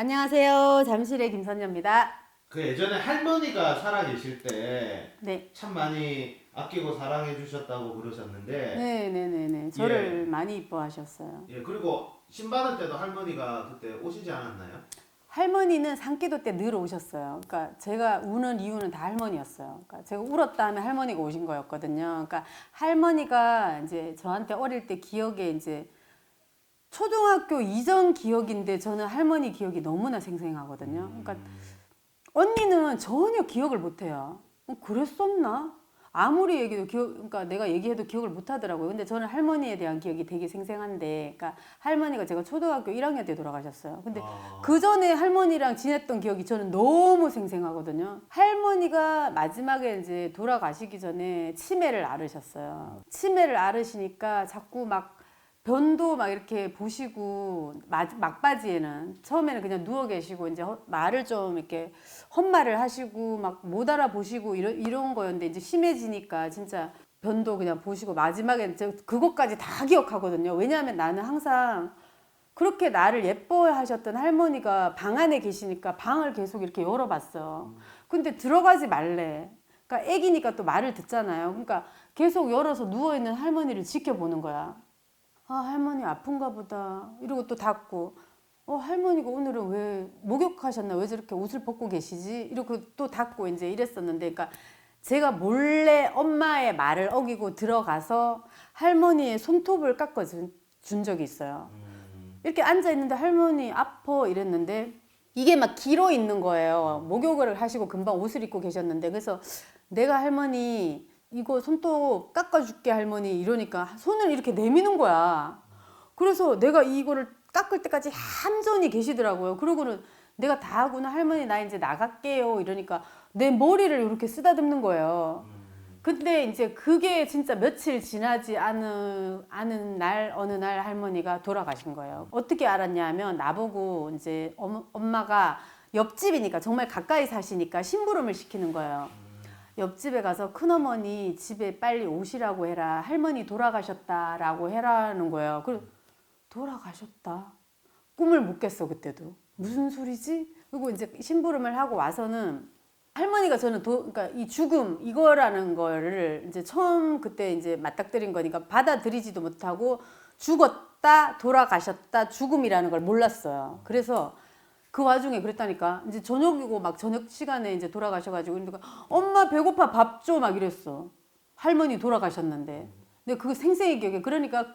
안녕하세요. 잠실의 김선녀입니다. 그 예전에 할머니가 살아 계실 때 네. 참 많이 아끼고 사랑해 주셨다고 그러셨는데, 네네네네. 저를 예, 많이 이뻐하셨어요. 예, 그리고 신받을 때도 할머니가 그때 오시지 않았나요? 할머니는 산기도 때 늘 오셨어요. 그러니까 제가 우는 이유는 다 할머니였어요. 그러니까 제가 울었다 하면 할머니가 오신 거였거든요. 그러니까 할머니가 이제 저한테 어릴 때 기억에 이제 초등학교 이전 기억인데 저는 할머니 기억이 너무나 생생하거든요. 그러니까 언니는 전혀 기억을 못 해요. 그랬었나? 아무리 얘기도 그러니까 내가 얘기해도 기억을 못 하더라고요. 근데 저는 할머니에 대한 기억이 되게 생생한데, 그러니까 할머니가 제가 초등학교 1학년 때 돌아가셨어요. 근데 그 전에 할머니랑 지냈던 기억이 저는 너무 생생하거든요. 할머니가 마지막에 이제 돌아가시기 전에 치매를 앓으셨어요. 치매를 앓으시니까 자꾸 막 변도 막 이렇게 보시고 막바지에는 처음에는 그냥 누워 계시고 이제 말을 좀 이렇게 헛말을 하시고 막 못 알아보시고 이런 거였는데 이제 심해지니까 진짜 변도 그냥 보시고 마지막에 그것까지 다 기억하거든요. 왜냐하면 나는 항상 그렇게 나를 예뻐하셨던 할머니가 방 안에 계시니까 방을 계속 이렇게 열어봤어요. 근데 들어가지 말래. 그러니까 애기니까 또 말을 듣잖아요. 그러니까 계속 열어서 누워있는 할머니를 지켜보는 거야. 아, 할머니 아픈가 보다. 이러고 또 닫고. 할머니가 오늘은 왜 목욕하셨나? 왜 저렇게 옷을 벗고 계시지? 이러고 또 닫고 이제 이랬었는데, 그러니까 제가 몰래 엄마의 말을 어기고 들어가서 할머니의 손톱을 깎아준 적이 있어요. 이렇게 앉아 있는데 할머니 아파 이랬는데 이게 막 길어 있는 거예요. 목욕을 하시고 금방 옷을 입고 계셨는데 그래서 내가 할머니 이거 손톱 깎아줄게 할머니 이러니까 손을 이렇게 내미는 거야. 그래서 내가 이거를 깎을 때까지 얌전히 계시더라고요. 그러고는 내가 다 하고는 할머니 나 이제 나갈게요 이러니까 내 머리를 이렇게 쓰다듬는 거예요. 근데 이제 그게 진짜 며칠 지나지 않은 날 어느 날 할머니가 돌아가신 거예요. 어떻게 알았냐 하면 나보고 이제 엄마가 옆집이니까 정말 가까이 사시니까 심부름을 시키는 거예요. 옆집에 가서 큰어머니 집에 빨리 오시라고 해라. 할머니 돌아가셨다라고 해라는 거예요. 그리고 돌아가셨다. 꿈을 못 깼어 그때도. 무슨 소리지? 그리고 이제 심부름을 하고 와서는 할머니가 저는 그러니까 이 죽음 이거라는 거를 이제 처음 그때 이제 맞닥뜨린 거니까 받아들이지도 못하고 죽었다 돌아가셨다 죽음이라는 걸 몰랐어요. 그래서 그 와중에 그랬다니까 이제 저녁이고 막 저녁 시간에 이제 돌아가셔가지고 그러니까 엄마 배고파 밥 줘 막 이랬어. 할머니 돌아가셨는데. 근데 그거 생생히 기억해. 그러니까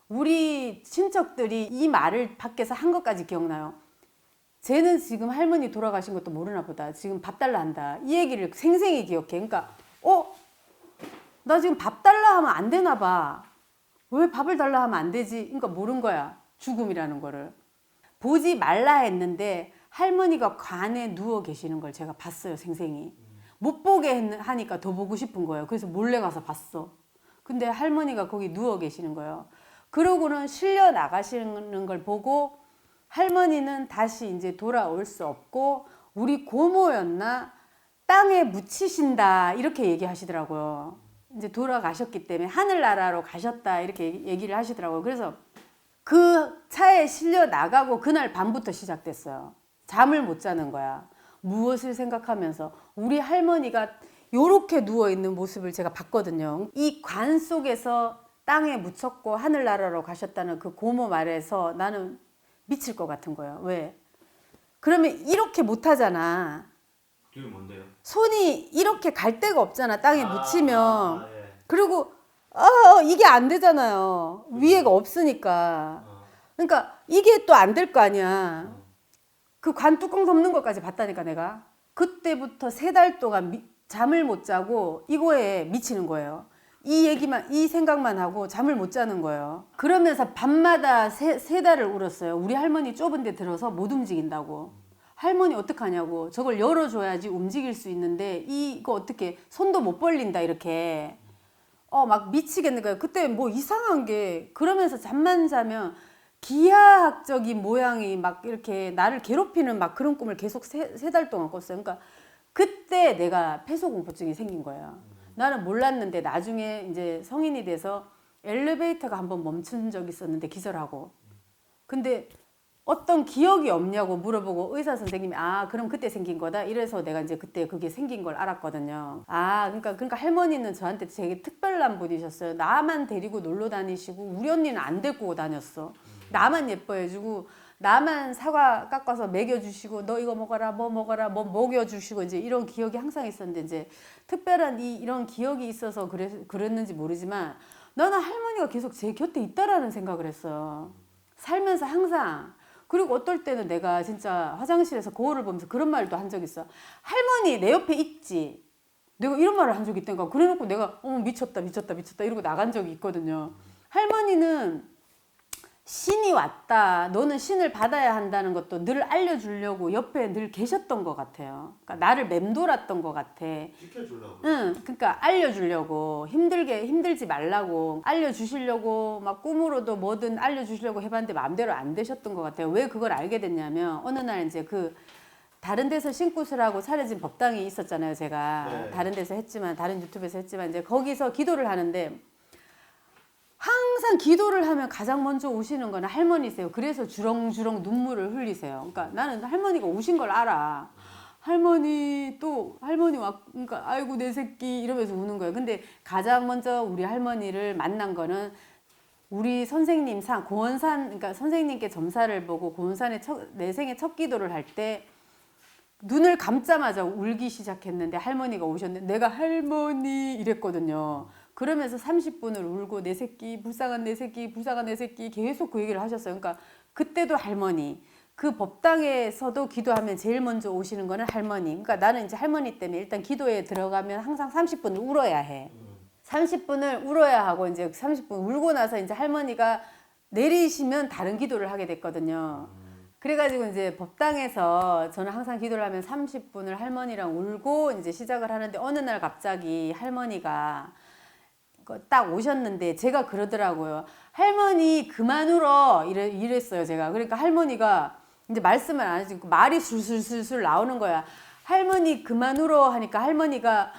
우리 친척들이 이 말을 밖에서 한 것까지 기억나요. 쟤는 지금 할머니 돌아가신 것도 모르나 보다. 지금 밥 달라 한다. 이 얘기를 생생히 기억해. 그러니까 나 지금 밥 달라 하면 안 되나 봐. 왜 밥을 달라 하면 안 되지? 그러니까 모른 거야. 죽음이라는 거를. 보지 말라 했는데 할머니가 관에 누워 계시는 걸 제가 봤어요. 생생히. 못 보게 하니까 더 보고 싶은 거예요. 그래서 몰래 가서 봤어. 근데 할머니가 거기 누워 계시는 거예요. 그러고는 실려 나가시는 걸 보고 할머니는 다시 이제 돌아올 수 없고 우리 고모였나 땅에 묻히신다 이렇게 얘기하시더라고요. 이제 돌아가셨기 때문에 하늘나라로 가셨다 이렇게 얘기를 하시더라고요. 그래서 그 차에 실려 나가고 그날 밤부터 시작됐어요. 잠을 못 자는 거야. 무엇을 생각하면서 우리 할머니가 요렇게 누워있는 모습을 제가 봤거든요. 이 관 속에서 땅에 묻혔고 하늘나라로 가셨다는 그 고모 말에서 나는 미칠 것 같은 거예요. 왜? 그러면 이렇게 못하잖아. 그게 뭔데요? 손이 이렇게 갈 데가 없잖아. 땅에 묻히면. 예. 그리고 이게 안 되잖아요. 위에가 없으니까. 그러니까 이게 또 안 될 거 아니야. 그 관 뚜껑 덮는 것까지 봤다니까 내가. 그때부터 3달 동안 잠을 못 자고 이거에 미치는 거예요. 이 생각만 하고 잠을 못 자는 거예요. 그러면서 밤마다 세 달을 울었어요. 우리 할머니 좁은 데 들어서 못 움직인다고. 할머니 어떡하냐고. 저걸 열어줘야지 움직일 수 있는데 이거 어떻게 손도 못 벌린다 이렇게. 막 미치겠는 거예요. 그때 뭐 이상한 게 그러면서 잠만 자면 기하학적인 모양이 막 이렇게 나를 괴롭히는 막 그런 꿈을 계속 3달 동안 꿨어요. 그러니까 그때 내가 폐소공포증이 생긴 거예요. 나는 몰랐는데 나중에 이제 성인이 돼서 엘리베이터가 한번 멈춘 적이 있었는데 기절하고. 근데 어떤 기억이 없냐고 물어보고 의사 선생님이 아 그럼 그때 생긴 거다 이래서 내가 이제 그때 그게 생긴 걸 알았거든요. 아 그러니까 할머니는 저한테 되게 특별한 분이셨어요. 나만 데리고 놀러 다니시고 우리 언니는 안 데리고 다녔어. 나만 예뻐해주고 나만 사과 깎아서 먹여주시고 너 이거 먹어라 뭐 먹어라 뭐 먹여주시고 이제 이런 기억이 항상 있었는데 이제 특별한 이런 기억이 있어서 그랬는지 모르지만 나는 할머니가 계속 제 곁에 있다라는 생각을 했어요. 살면서 항상. 그리고 어떨 때는 내가 진짜 화장실에서 거울을 보면서 그런 말도 한 적 있어. 할머니 내 옆에 있지. 내가 이런 말을 한 적이 있다니까. 그래놓고 내가 어머 미쳤다 이러고 나간 적이 있거든요. 할머니는 신이 왔다. 너는 신을 받아야 한다는 것도 늘 알려주려고 옆에 늘 계셨던 것 같아요. 그러니까 나를 맴돌았던 것 같아. 지켜주려고. 응, 그러니까 알려주려고 힘들지 말라고 알려주시려고 막 꿈으로도 뭐든 알려주시려고 해봤는데 마음대로 안 되셨던 것 같아요. 왜 그걸 알게 됐냐면 어느 날 이제 그 다른 데서 신굿을 차려진 법당이 있었잖아요. 제가 네. 다른 데서 했지만 다른 유튜브에서 했지만 이제 거기서 기도를 하는데. 항상 기도를 하면 가장 먼저 오시는 거는 할머니세요. 그래서 주렁주렁 눈물을 흘리세요. 그러니까 나는 할머니가 오신 걸 알아. 할머니 와, 그러니까 아이고 내 새끼 이러면서 우는 거예요. 근데 가장 먼저 우리 할머니를 만난 거는 우리 선생님 고원산, 그러니까 선생님께 점사를 보고 고원산에 내 생애 첫 기도를 할 때 눈을 감자마자 울기 시작했는데 할머니가 오셨는데 내가 할머니 이랬거든요. 그러면서 30분을 울고 내 새끼 불쌍한 내 새끼 계속 그 얘기를 하셨어요. 그러니까 그때도 할머니. 그 법당에서도 기도하면 제일 먼저 오시는 거는 할머니. 그러니까 나는 이제 할머니 때문에 일단 기도에 들어가면 항상 30분을 울어야 해. 30분을 울어야 하고 이제 30분 울고 나서 이제 할머니가 내리시면 다른 기도를 하게 됐거든요. 그래가지고 이제 법당에서 저는 항상 기도를 하면 30분을 할머니랑 울고 이제 시작을 하는데 어느 날 갑자기 할머니가 딱 오셨는데 제가 그러더라고요. 할머니 그만 울어 이랬어요 제가. 그러니까 할머니가 이제 말씀을 안 하시고 말이 술술술술 나오는 거야. 할머니 그만 울어 하니까 할머니가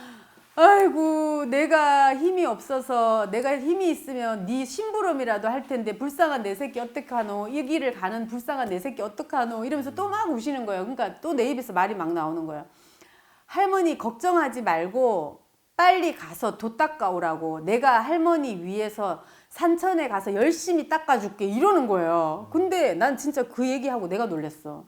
아이고 내가 힘이 없어서 내가 힘이 있으면 네 심부름이라도 할 텐데 불쌍한 내 새끼 어떡하노 이 길을 가는 불쌍한 내 새끼 어떡하노 이러면서 또 막 우시는 거예요. 그러니까 또 내 입에서 말이 막 나오는 거예요. 할머니 걱정하지 말고 빨리 가서 도 닦아오라고 내가 할머니 위해서 산천에 가서 열심히 닦아줄게 이러는 거예요. 근데 난 진짜 그 얘기하고 내가 놀랬어.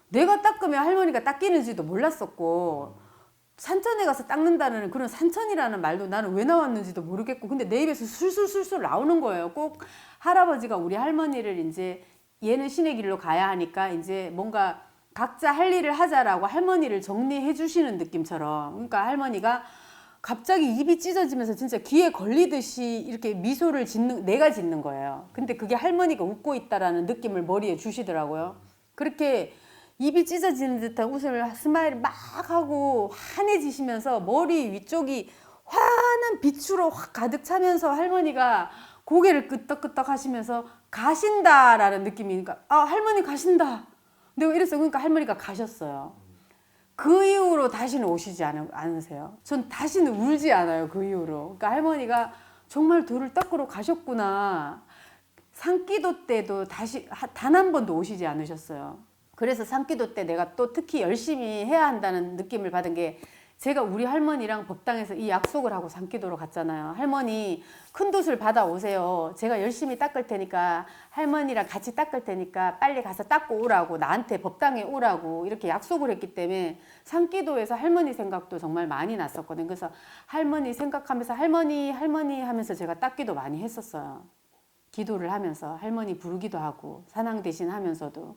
내가 닦으면 할머니가 닦이는지도 몰랐었고 산천에 가서 닦는다는 그런 산천이라는 말도 나는 왜 나왔는지도 모르겠고 근데 내 입에서 술술술술 나오는 거예요. 꼭 할아버지가 우리 할머니를 이제 얘는 신의 길로 가야 하니까 이제 뭔가 각자 할 일을 하자라고 할머니를 정리해 주시는 느낌처럼 그러니까 할머니가 갑자기 입이 찢어지면서 진짜 귀에 걸리듯이 이렇게 미소를 내가 짓는 거예요. 근데 그게 할머니가 웃고 있다라는 느낌을 머리에 주시더라고요. 그렇게 입이 찢어지는 듯한 웃음을 스마일을 막 하고 환해지시면서 머리 위쪽이 환한 빛으로 확 가득 차면서 할머니가 고개를 끄덕끄덕 하시면서 가신다라는 느낌이니까 아 할머니 가신다. 내가 이랬어요. 그러니까 할머니가 가셨어요. 그 이후로 다시는 오시지 않으세요. 전 다시는 울지 않아요. 그 이후로. 그러니까 할머니가 정말 돌을 닦으러 가셨구나. 산기도 때도 다시 단 한 번도 오시지 않으셨어요. 그래서 산기도 때 내가 또 특히 열심히 해야 한다는 느낌을 받은 게 제가 우리 할머니랑 법당에서 이 약속을 하고 산기도로 갔잖아요. 할머니 큰 돛을 받아오세요. 제가 열심히 닦을 테니까 할머니랑 같이 닦을 테니까 빨리 가서 닦고 오라고 나한테 법당에 오라고 이렇게 약속을 했기 때문에 산기도에서 할머니 생각도 정말 많이 났었거든요. 그래서 할머니 생각하면서 할머니 하면서 제가 닦기도 많이 했었어요. 기도를 하면서 할머니 부르기도 하고 산항 대신 하면서도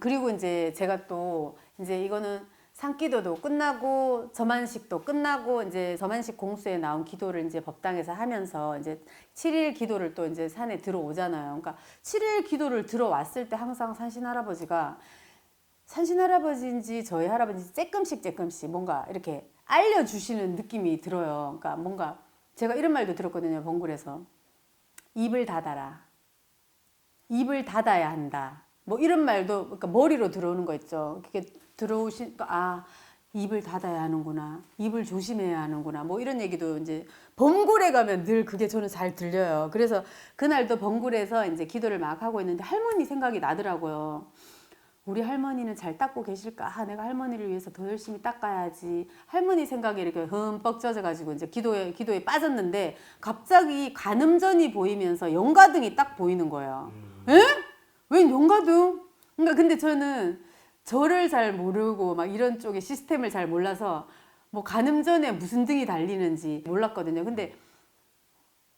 그리고 이제 제가 또 이제 이거는 산기도도 끝나고 저만식도 끝나고 이제 저만식 공수에 나온 기도를 이제 법당에서 하면서 이제 7일 기도를 또 이제 산에 들어오잖아요. 그러니까 7일 기도를 들어왔을 때 항상 산신할아버지인지 저희 할아버지인지 조금씩 뭔가 이렇게 알려주시는 느낌이 들어요. 그러니까 뭔가 제가 이런 말도 들었거든요. 번굴에서 입을 닫아라. 입을 닫아야 한다. 뭐 이런 말도 그러니까 머리로 들어오는 거 있죠. 그게 들어오신 아 입을 닫아야 하는구나. 입을 조심해야 하는구나. 뭐 이런 얘기도 이제 범굴에 가면 늘 그게 저는 잘 들려요. 그래서 그날도 범굴에서 이제 기도를 막 하고 있는데 할머니 생각이 나더라고요. 우리 할머니는 잘 닦고 계실까? 아, 내가 할머니를 위해서 더 열심히 닦아야지. 할머니 생각에 이렇게 흠뻑 젖어가지고 이제 기도에 빠졌는데 갑자기 관음전이 보이면서 연가등이 딱 보이는 거예요. 에? 웬 연가등? 그러니까 근데 저는 절을 잘 모르고 막 이런 쪽의 시스템을 잘 몰라서 뭐 관음전에 무슨 등이 달리는지 몰랐거든요. 근데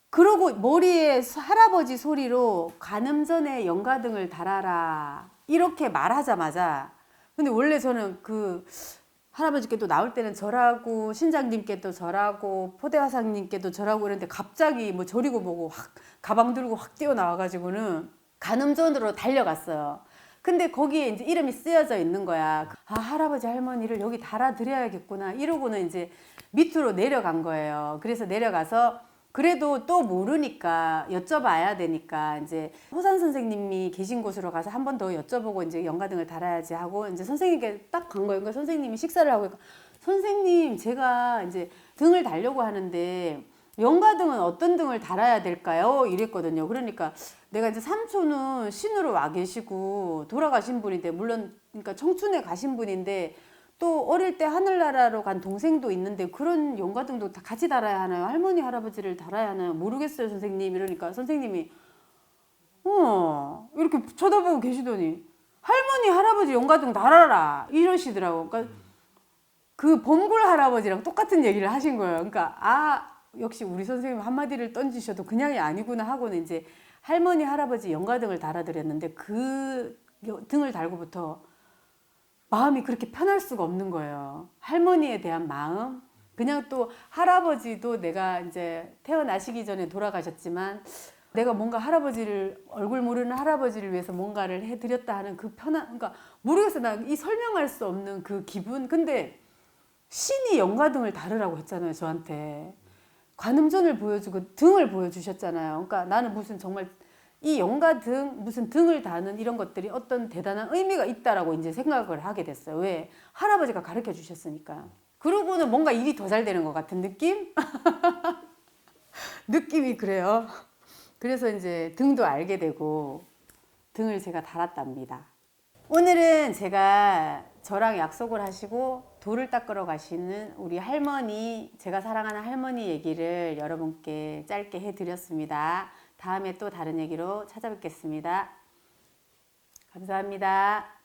그러고 머리에 할아버지 소리로 관음전에 연가등을 달아라 이렇게 말하자마자 근데 원래 저는 그 할아버지께도 나올 때는 절하고 신장님께도 절하고 포대화상님께도 절하고 이런데 갑자기 뭐 절이고 보고 확 가방 들고 확 뛰어나와가지고는 관음전으로 달려갔어요. 근데 거기에 이제 이름이 쓰여져 있는 거야. 아, 할아버지 할머니를 여기 달아드려야겠구나 이러고는 이제 밑으로 내려간 거예요. 그래서 내려가서 그래도 또 모르니까 여쭤봐야 되니까 이제 호산 선생님이 계신 곳으로 가서 한 번 더 여쭤보고 이제 연가등을 달아야지 하고 이제 선생님께 딱 간 거예요. 그러니까 선생님이 식사를 하고 선생님 제가 이제 등을 달려고 하는데 연가등은 어떤 등을 달아야 될까요? 이랬거든요. 그러니까 내가 이제 삼촌은 신으로 와 계시고 돌아가신 분인데 물론 그러니까 청춘에 가신 분인데 또 어릴 때 하늘나라로 간 동생도 있는데 그런 연가등도 다 같이 달아야 하나요? 할머니 할아버지를 달아야 하나요? 모르겠어요 선생님 이러니까 선생님이 이렇게 쳐다보고 계시더니 할머니 할아버지 연가등 달아라 이러시더라고. 그러니까 그 범굴 할아버지랑 똑같은 얘기를 하신 거예요. 그러니까 아 역시 우리 선생님 한마디를 던지셔도 그냥이 아니구나 하고는 이제 할머니 할아버지 연가등을 달아드렸는데 그 등을 달고부터 마음이 그렇게 편할 수가 없는 거예요. 할머니에 대한 마음. 그냥 또 할아버지도 내가 이제 태어나시기 전에 돌아가셨지만 내가 뭔가 할아버지를 얼굴 모르는 할아버지를 위해서 뭔가를 해드렸다 하는 그 편한 그러니까 모르겠어 나 이 설명할 수 없는 그 기분. 근데 신이 연가등을 다르라고 했잖아요 저한테. 관음전을 보여주고 등을 보여주셨잖아요. 그러니까 나는 무슨 정말 이 연가등 무슨 등을 다는 이런 것들이 어떤 대단한 의미가 있다라고 이제 생각을 하게 됐어요. 왜? 할아버지가 가르쳐 주셨으니까. 그러고는 뭔가 일이 더 잘 되는 것 같은 느낌? 느낌이 그래요. 그래서 이제 등도 알게 되고 등을 제가 달았답니다. 오늘은 제가 저랑 약속을 하시고 돌을 닦으러 가시는 우리 할머니, 제가 사랑하는 할머니 얘기를 여러분께 짧게 해드렸습니다. 다음에 또 다른 얘기로 찾아뵙겠습니다. 감사합니다.